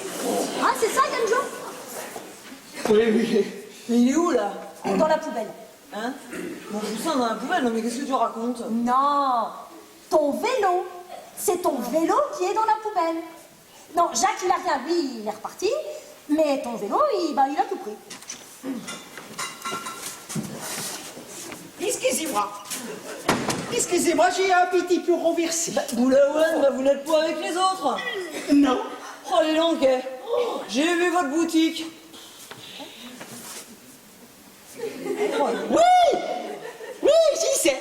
Hein, c'est ça, Yann-Jo? Oui, oui. Mais il est où, là? Dans la poubelle. Hein? Mon poussin dans la poubelle, non mais qu'est-ce que tu racontes? Non, ton vélo. C'est ton vélo qui est dans la poubelle. Non, Jacques, il a rien, lui, il est reparti. Mais ton vélo, il a tout pris. Excusez-moi, j'ai un petit peu renversé. Boulawan, bah vous n'êtes pas avec les autres. Non. Oh, les donc, j'ai vu votre boutique. Oui, j'y sais.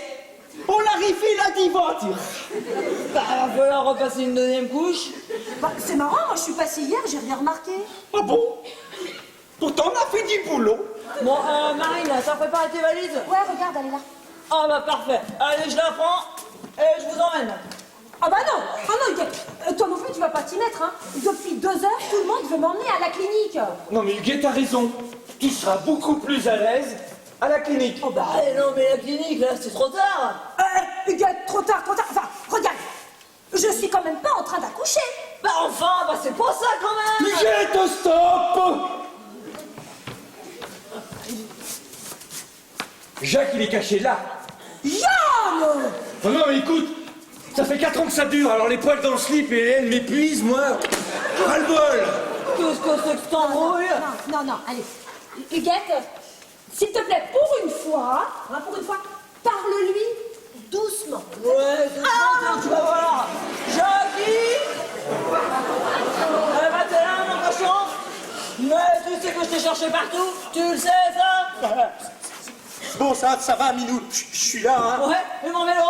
On a refait la devanture. Bah, va falloir repasser une deuxième couche. Bah, c'est marrant, moi je suis passée hier, j'ai rien remarqué. Ah bon? Pourtant, on a fait du boulot. Bon, Marine, t'as préparé tes valises? Ouais, regarde, elle est là. Ah bah parfait. Allez, je la prends et je vous emmène. Ah bah non, toi non plus tu vas pas t'y mettre, hein. Depuis 2 heures, tout le monde veut m'emmener à la clinique. Non, mais Huguette a raison. Tu seras beaucoup plus à l'aise à la clinique. Oh bah non mais la clinique là, c'est trop tard. Huguette, trop tard. Enfin, regarde, je suis quand même pas en train d'accoucher. Bah enfin, bah c'est pas ça quand même. Huguette, stop! Jacques, il est caché là. Yann! Oh non, mais écoute, ça fait 4 ans que ça dure, alors les poils dans le slip et elle m'épuise, moi. Ras-le-bol! Qu'est-ce que c'est que cette embrouille? Non, allez. Huguette, S'il te plaît, pour une fois, parle-lui doucement. Ouais, c'est bon, tu vas voir. Jackie. Eh ben, t'es là, mon cochon. Mais tu sais que je t'ai cherché partout. Tu le sais, ça? Bon, ça va, Minou. Je suis là, hein. Ouais, et mon vélo?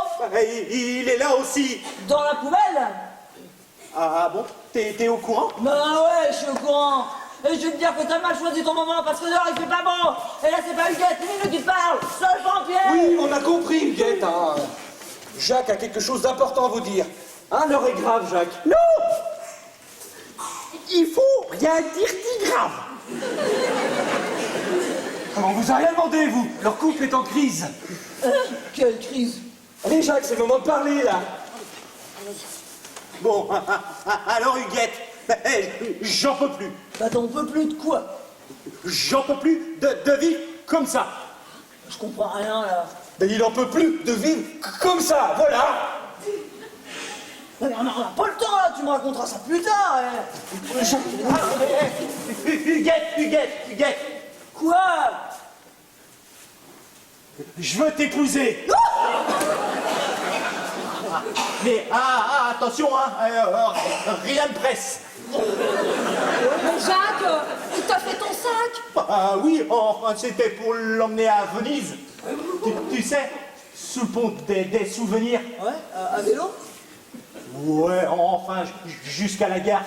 Il est là aussi. Dans la poubelle? Ah bon? T'es au courant? Bah ouais, je suis au courant. Et je vais te dire que t'as mal choisi ton moment parce que dehors il fait pas bon. Et là c'est pas Huguette, c'est Minou qui te parle. Seul pompier. Oui, on a compris, Huguette, hein. Jacques a quelque chose d'important à vous dire. Hein, l'heure est grave, Jacques. Non! Il faut rien dire de grave. On vous a rien demandé, vous. Leur couple est en crise. Quelle crise. Allez, Jacques, c'est le moment de parler, là. Bon, alors Huguette, j'en peux plus. Bah t'en peux plus de quoi? J'en peux plus de vivre comme ça. Je comprends rien là. Mais il en peut plus de vivre comme ça, voilà. Mais on n'a pas le temps là, tu me raconteras ça plus tard. Huguette, Quoi? je veux t'épouser. Mais attention, hein, rien de presse. Mais Jacques, il t'a fait ton sac. Ah oui, enfin c'était pour l'emmener à Venise. Tu sais, sous le pont des souvenirs. Ouais, à vélo? Ouais, enfin jusqu'à la gare.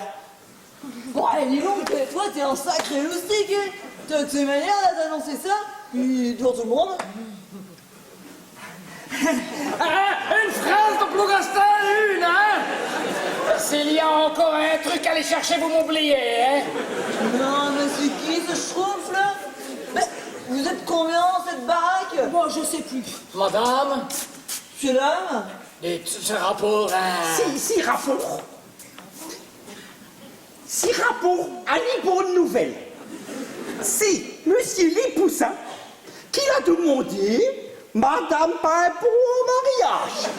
Bon, allez, dis donc, toi t'es un sacré loustique, hein. T'as de ces manières là d'annoncer ça? Puis devant tout le monde. Une phrase de Plougastin, une, hein? S'il y a encore un truc à aller chercher, vous m'oubliez, hein? Non, mais c'est qui ce schrouf là? Mais vous êtes combien dans cette baraque? Bon, je sais plus. Madame, C'est l'homme? dites ce rapport, hein? Si rapport. Si rapport Ali pour une nouvelle. C'est Monsieur Lipoussin qui l'a demandé Madame pas pour mon mariage.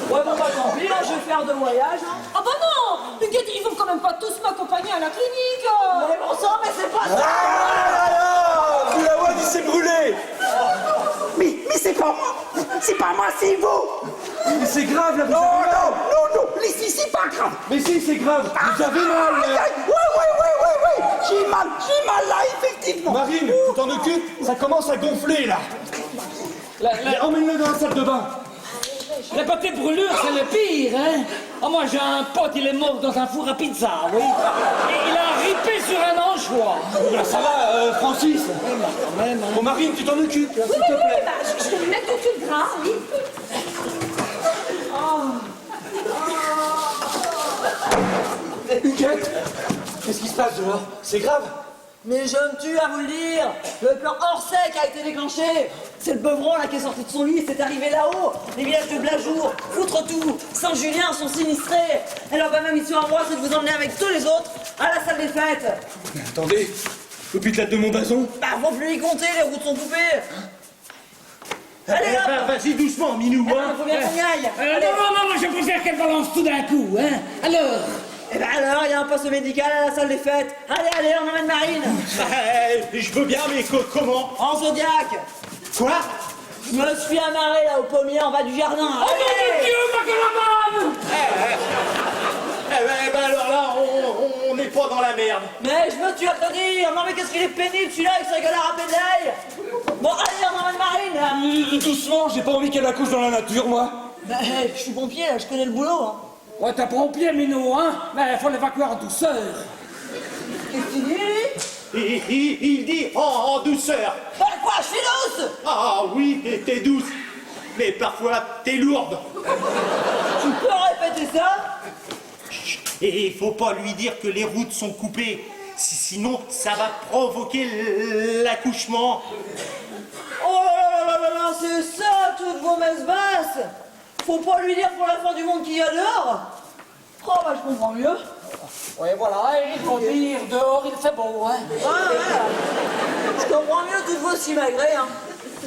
Ouais, bon, bah tant pis, là, je vais faire 2 voyages, hein. Ah bah non, Huguette, ils vont quand même pas tous m'accompagner à la clinique. Mais bon sang, mais c'est pas ça! Vous la voix, il s'est brûlé. Mais c'est pas moi. C'est pas moi, c'est vous. Mais c'est grave, là, vous Non, avez mal. non, ici c'est pas grave. Mais si, c'est grave, vous avez mal, Aïe, là. aïe, ouais. J'ai mal là, effectivement. Marine, tu t'en occupes? Ça commence à gonfler, là. Emmène-le dans la salle de bain. La petite brûlure, c'est le pire, hein? Ah, moi, j'ai un pote, il est mort dans un four à pizza, oui. Et il a ripé sur un anchois. Ben, ça va, Francis. Quand même, hein. Bon, Marine, tu t'en occupes, là, s'il te Oui, plaît. bah, je vais lui mettre du cul gras, oui. Huguette, qu'est-ce qui se passe dehors? C'est grave? Mais je me tue à vous le dire! Le plan hors sec a été déclenché! C'est le beuvron là qui est sorti de son lit et c'est arrivé là-haut! Les villages de Blajour, Foutre tout, Saint-Julien sont sinistrés! Et leur même mission à moi, c'est de vous emmener avec tous les autres à la salle des fêtes! Attendez, l'hôpital de Montbazon? Bah, faut plus y compter, les routes sont coupées! Allez hop! Vas-y doucement, Minou, hein. Faut bien qu'on y aille! Non, moi, je préfère qu'elle balance tout d'un coup, hein? Alors, Et ben alors, il y a un poste médical à la salle des fêtes! Allez, on emmène Marine! Je veux bien, mais comment? En Zodiac! Quoi? Je me suis amarré là au pommier en bas du jardin! oh mon Dieu, ma caravane! Eh ben alors là, on n'est pas dans la merde. Mais je me tue à te dire! Non mais qu'est-ce qu'il est pénible celui-là avec sa gueule à râper de l'ail! Bon allez, on emmène Marine là! Doucement, j'ai pas envie qu'elle accouche dans la nature, moi. Bah, je suis pompier là, je connais le boulot hein! Ouais, t'as pompier, Minou, hein? Mais faut l'évacuer en douceur. Qu'est-ce qu'il dit? Il dit en douceur. Bah quoi, je suis douce! Ah oui, t'es douce, mais parfois t'es lourde. Tu peux répéter ça? Et il faut pas lui dire que les routes sont coupées, sinon ça va provoquer l'accouchement. Oh là, c'est ça toutes vos messes basses! Faut pas lui dire pour la fin du monde qu'il y a dehors! Oh bah je comprends mieux! Ouais, voilà, il faut dire, dehors, il fait beau, hein? Ouais. Je comprends mieux toutes vos simagrées, hein!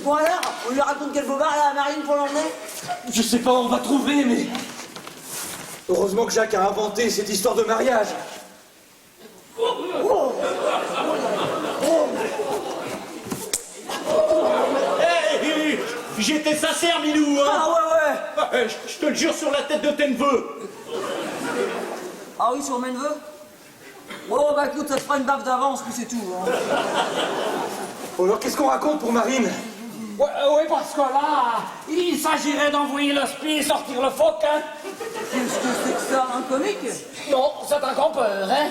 Bon alors, on lui raconte quel bobard là à Marine pour l'emmener? Je sais pas, on va trouver, mais... Heureusement que Jacques a inventé cette histoire de mariage. j'étais sincère, Milou, hein. Ah ouais, ouais. Je te le jure sur la tête de tes neveux. Ah oui, sur mes neveux. Oh bah écoute, ça te fera une baffe d'avance, puis c'est tout. Hein. Bon, alors qu'est-ce qu'on raconte pour Marine? Ouais, parce que là, il s'agirait d'envoyer l'hospi et sortir le phoque, hein. Qu'est-ce que c'est que ça, un comique? Non, c'est un campeur, hein.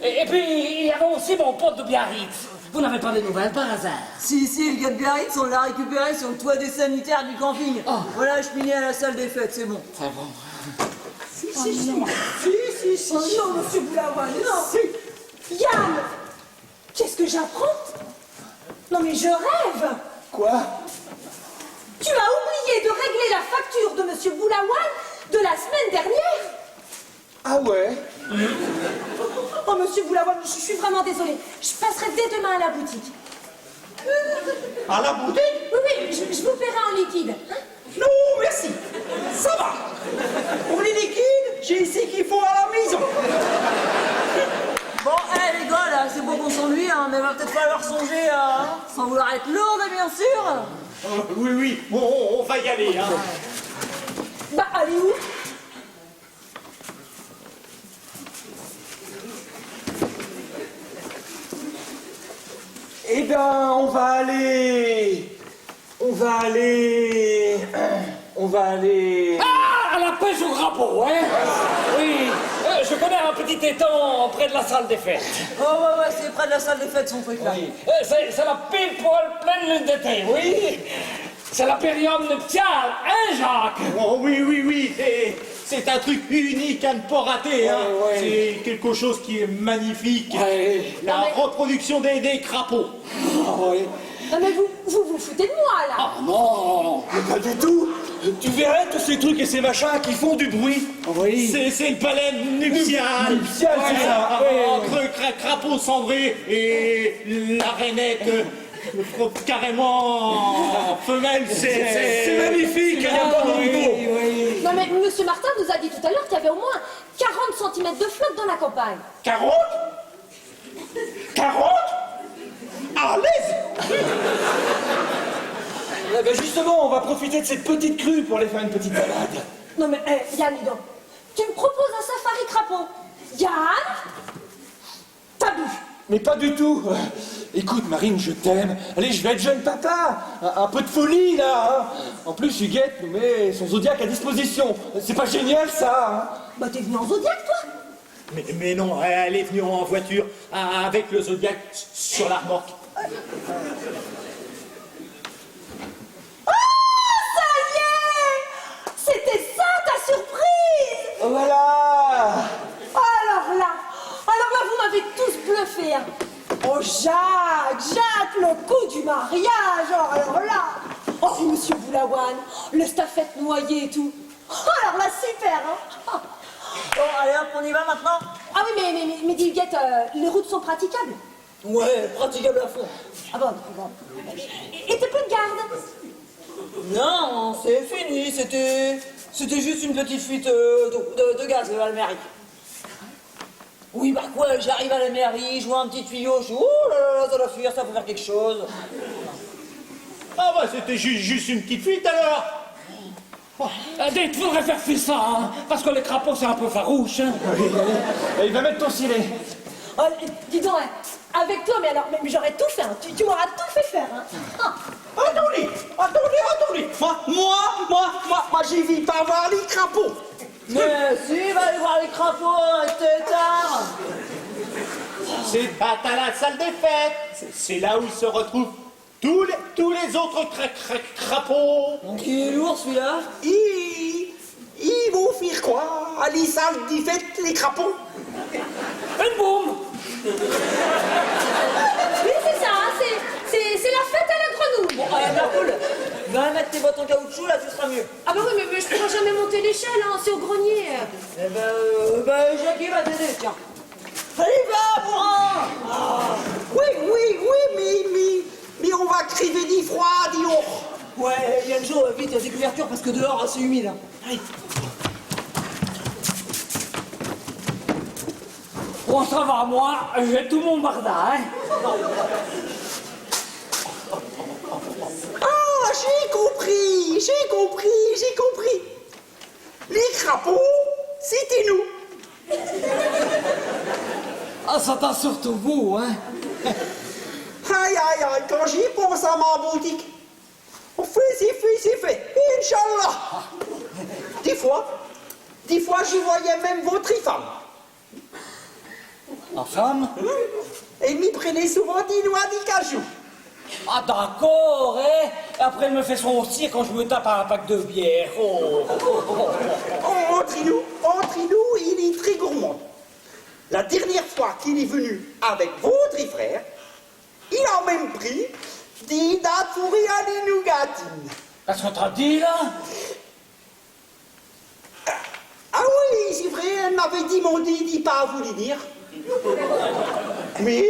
Et puis, il y avait aussi mon pote de Biarritz. Vous n'avez pas de nouvelles par hasard? Si, le gars de Biarritz, on l'a récupéré sur le toit des sanitaires du camping. Oh. Voilà, je finis à la salle des fêtes, c'est bon. C'est bon. Si. Oh non, monsieur Boulawan, non. Yann, qu'est-ce que j'apprends? Non mais je rêve. Quoi? Tu as oublié de régler la facture de monsieur Boulawan de la semaine dernière. Ah ouais? Oh monsieur Boulawan, je suis vraiment désolée. Je passerai dès demain à la boutique. À la boutique? Oui, je vous paierai en liquide. Hein? Non, merci. Ça va. Pour les liquides, j'ai ici qu'il faut à la maison. Bon, les gars, là, c'est beau qu'on s'ennuie, hein, mais va peut-être falloir songer à... sans vouloir être lourde, bien sûr. Oui, on va y aller, hein. Bah allez où? Eh ben, on va aller... Ah, à la pêche au crapaud, hein. Oui, je connais un petit étang près de la salle des fêtes. Oh, ouais, c'est près de la salle des fêtes, son truc, là. Oui, c'est la pile poil pleine lune d'été, oui. C'est la période nuptiale, hein, Jacques? Oh, oui, c'est un truc unique à ne pas rater, hein. Ouais. C'est quelque chose qui est magnifique. Ouais. La reproduction des crapauds. Non mais vous foutez de moi là. Ah non. Mais pas du tout. Tu verrais tous ces trucs et ces machins qui font du bruit. C'est le palais nuptial. Nuptial, c'est ça. Entre crapaud cendré et la rainette carrément femelle. C'est magnifique, il n'y a pas de niveau. Non mais monsieur Martin nous a dit tout à l'heure qu'il y avait au moins 40 cm de flotte dans la campagne. 40? À l'aise. Eh ben justement, on va profiter de cette petite crue pour aller faire une petite balade. Non mais Yann, dis donc, tu me proposes un safari crapaud. Yann, t'as bu. Mais pas du tout. Écoute, Marine, je t'aime. Allez, je vais être jeune papa. Un peu de folie, là. Hein. En plus, Huguette nous met son Zodiac à disposition. C'est pas génial, ça. Hein. Bah t'es venu en Zodiac, toi. Mais non, elle est venue en voiture avec le Zodiac sur la remorque. Oh, ça y est. C'était ça ta surprise. Voilà. Alors là, vous m'avez tous bluffé. Hein. Oh Jacques, le coup du mariage. Oh, alors là. Oh monsieur Boulawan, le staffette noyé et tout. Oh, alors là, super. Hein. Bon, allez hop, on y va maintenant? Ah oui, mais dis Huguette, les routes sont praticables. Ouais, praticable à fond. Ah bon. Et t'as plus de garde? Non, c'est fini, c'était juste une petite fuite de gaz à la mairie. Oui, bah quoi, j'arrive à la mairie, je vois un petit tuyau, je suis, oh là là, ça doit fuir, ça peut faire quelque chose. Ah bah c'était juste une petite fuite alors. Dites, faudrait faire fuir ça, hein, parce que les crapauds, c'est un peu farouche, hein. Allez, il va mettre ton silet. Oh, dis donc, hein, avec toi, mais j'aurais tout fait. Hein. Tu m'auras tout fait faire. Hein. Ah. Attendez. Moi, j'évite pas voir les crapauds. Mais si, va aller voir les crapauds, c'était tard. C'est à la salle des fêtes. C'est là où se retrouvent tous les autres crapauds. Donc il est lourd celui-là. Ils vont faire quoi? À les salles des fêtes, les crapauds? Une boum. Oui, c'est ça. Hein, c'est la fête à la grenouille. Bon, allez, bien cool. Va mettre tes bottes en caoutchouc, là, tu seras mieux. Ah bah oui, mais je pourrais jamais monter l'échelle. Hein, c'est au grenier. Eh ben, Jackie va t'aider, tiens. Allez, va, bourrin. Oui, mais on va criver du froid, dis donc. Ouais, Yanjo, vite, il y a des couvertures parce que dehors, c'est humide. Hein. Allez. Bon, ça va, moi, j'ai tout mon barda, hein. Ah, Chico, compris, j'ai compris. Les crapauds, c'était nous. Ah, ça t'a surtout vous, hein? Aïe, aïe, aïe, quand j'y pense à ma boutique, on fait, c'est fait, Inch'Allah. Des fois, j'y voyais même votre femme. La femme? Elle m'y prenait souvent des noix de cajou. Ah, d'accord, hein? Et après, elle me fait son cire quand je me tape un pack de bière. Oh. Entre nous, il est très gourmand. La dernière fois qu'il est venu avec votre frère, il a même pris des dates pourries à des nougatines. Qu'est-ce qu'on t'a dit, là? Ah oui, c'est vrai, elle m'avait demandé de ne pas vous le dire. Mais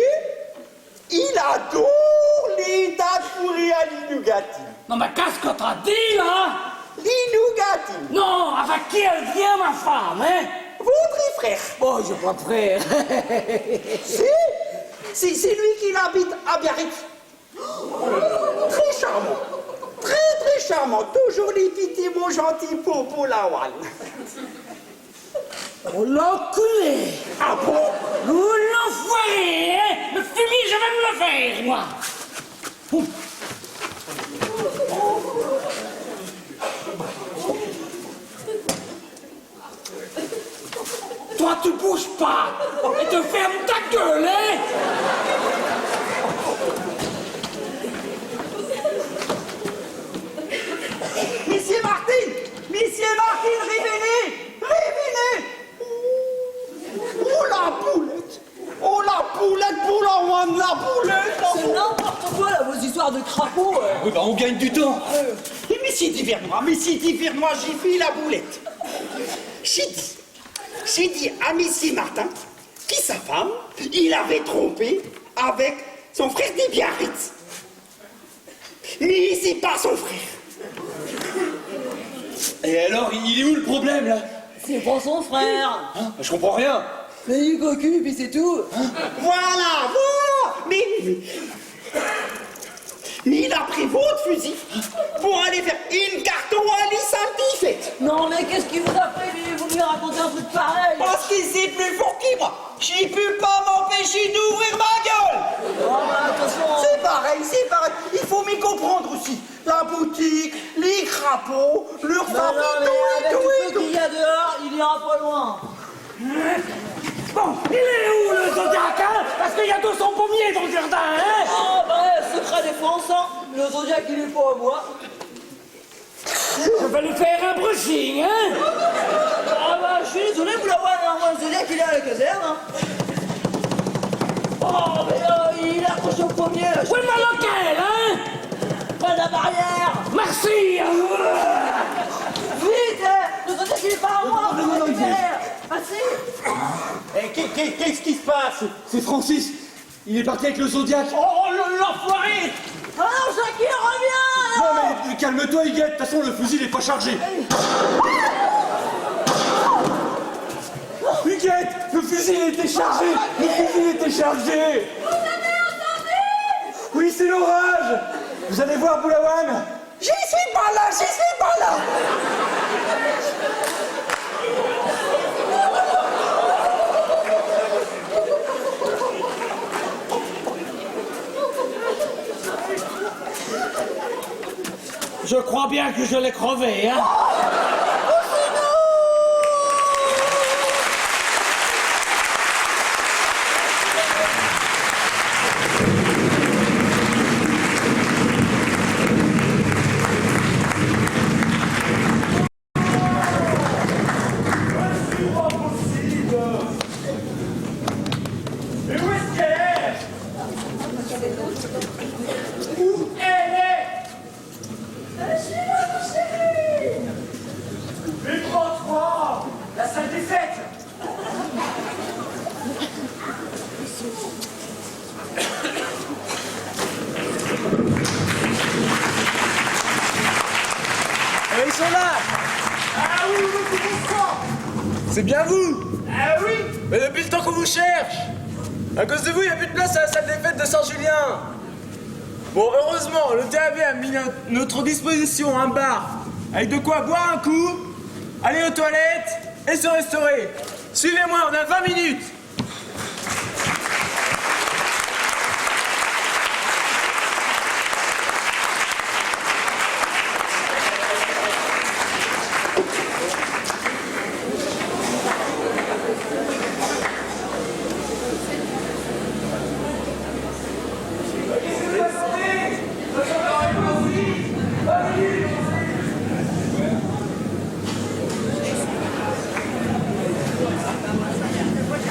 il adore les dates pourries à des nougatines. Non, mais qu'est-ce qu'on t'a dit, là? Les nougatines. Non, avec qui elle vient, ma femme, hein? Votre frère. Oh, j'ai pas de frère. C'est lui qui habite à Biarritz. Très charmant. Très charmant. Toujours les petits mots gentils pour la Wall. Oh, l'enculé! Ah bon? Vous l'enfoiré, hein? Le fumier, je vais me le faire, moi! Toi, tu bouges pas! Et te ferme ta gueule, hein? Monsieur Martin, révélez! Oh la poulette pour la Wall, la poulette! C'est n'importe quoi, là, vos histoires de crapauds. Oui, bah on gagne du temps. Et Messieurs d'Hivernois, j'ai fait la boulette. J'ai dit à Monsieur Martin que sa femme, il avait trompé avec son frère de Biarritz. Mais c'est pas son frère. Et alors, il est où le problème, là? C'est pas son frère. Hein? Je comprends rien. Mais du cocu, puis c'est tout. Voilà. Mais il a pris votre fusil pour aller faire une carton à l'Issantifette. Non, mais qu'est-ce qu'il vous a fait, lui? Vous lui racontez un truc pareil. Parce que c'est plus fort que moi. Je peux pas m'empêcher d'ouvrir ma gueule. Oh, bah, attention. C'est pareil. Il faut m'y comprendre aussi. La boutique, les crapauds, leur Non, famille, mais avec tout le et peu tout. qu'il y a dehors, il ira pas loin. Bon, il est où, le Zodiac, hein? Parce qu'il y a 200 pommiers dans le jardin, hein? Oh, bah, secret défense, hein. Le Zodiac, il est pas à moi. Je vais lui faire un brushing, hein? Ah, bah, je suis désolé, vous la voyez, hein. Moi, le Zodiac, il est à la caserne, hein. Oh, mais il est accroché au pommier, là. Oui, mais lequel, hein? Pas de la barrière. Merci! Vite, le Zodiac, il est pas à moi. Vous le récupérez. Ah, si. Qu'est-ce qui se passe? C'est Francis. Il est parti avec le Zodiac. Oh, l'enfoiré! Ah non, Jackie, reviens. Non, mais calme-toi, Huguette. De toute façon, le fusil n'est pas chargé. Huguette, le fusil il était chargé. Le fusil était chargé. Vous avez entendu? Oui, c'est l'orage. Vous allez voir, Boulawan. Je suis pas là. Je crois bien que je l'ai crevé, hein? Mais où est-ce qu'elle est? Où elle est? Mais prends-toi! La salle des fêtes! Ils sont là! Ah oui, mais pourquoi? C'est bien vous! Ah oui! Mais depuis le temps qu'on vous cherche! À cause de vous, il n'y a plus de place à la salle des fêtes de Saint-Julien! Bon, heureusement, le TAV a mis à notre disposition un bar avec de quoi boire un coup, aller aux toilettes et se restaurer. Suivez-moi, on a 20 minutes.